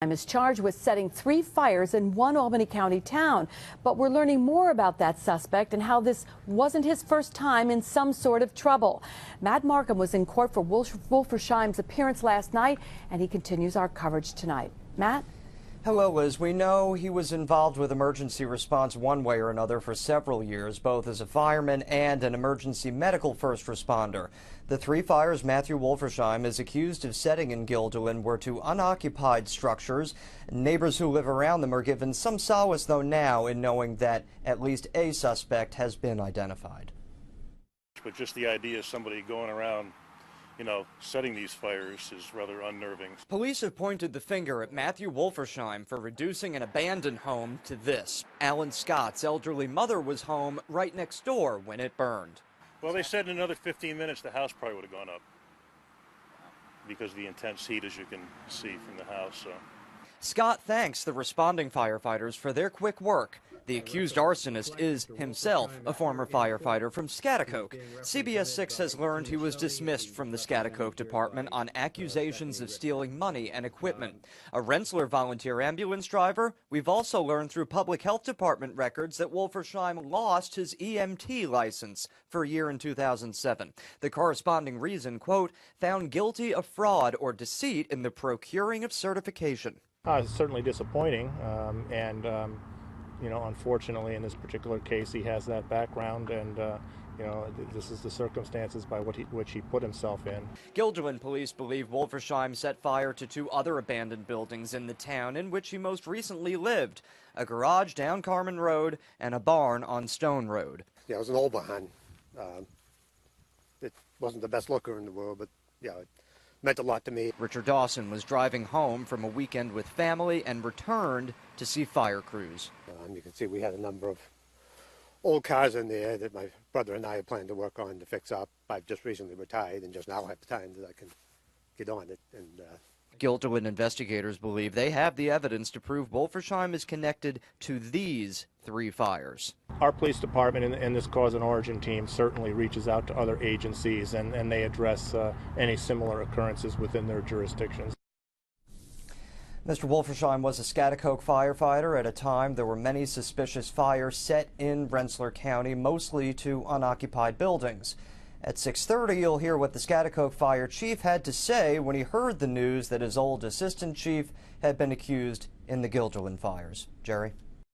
Is charged with setting 3 fires in one Albany County town. But we're learning more about that suspect and how this wasn't his first time in some sort of trouble. Matt Markham was in court for Wolfersheim's appearance last night, and he continues our coverage tonight. Matt? Hello, Liz. We know he was involved with emergency response one way or another for several years, both as a fireman and an emergency medical first responder. The 3 fires Matthew Wolfersheim is accused of setting in Guilderland were to unoccupied structures. Neighbors who live around them are given some solace, though, now in knowing that at least a suspect has been identified. But just the idea of somebody going around, setting these fires is rather unnerving. Police have pointed the finger at Matthew Wolfersheim for reducing an abandoned home to this. Alan Scott's elderly mother was home right next door when it burned. Well, they said in another 15 minutes the house probably would have gone up because of the intense heat, as you can see from the house. So. Scott thanks the responding firefighters for their quick work. The accused arsonist is himself a former firefighter from Schaghticoke. CBS 6 has learned he was dismissed from the Schaghticoke department on accusations of stealing money and equipment. A Rensselaer volunteer ambulance driver. We've also learned through public health department records that Wolfersheim lost his EMT license for a year in 2007. The corresponding reason, quote, found guilty of fraud or deceit in the procuring of certification. It's certainly disappointing, unfortunately in this particular case he has that background, and this is the circumstances by which he put himself in. Guilderland police believe Wolfersheim set fire to 2 other abandoned buildings in the town in which he most recently lived, a garage down Carmen Road and a barn on Stone Road. Yeah, it was an old barn. It wasn't the best looker in the world, but yeah, it meant a lot to me. Richard Dawson was driving home from a weekend with family and returned to see fire crews. You can see we had a number of old cars in there that my brother and I had planned to work on to fix up. I've just recently retired and just now have the time that I can get on it. Guilderland investigators believe they have the evidence to prove Wolfersheim is connected to these 3 fires. Our police department and this cause and origin team certainly reaches out to other agencies and they address any similar occurrences within their jurisdictions. Mr. Wolfersheim was a Schaghticoke firefighter. At a time, there were many suspicious fires set in Rensselaer County, mostly to unoccupied buildings. At 6:30, you'll hear what the Schaghticoke fire chief had to say when he heard the news that his old assistant chief had been accused in the Guilderland fires. Jerry?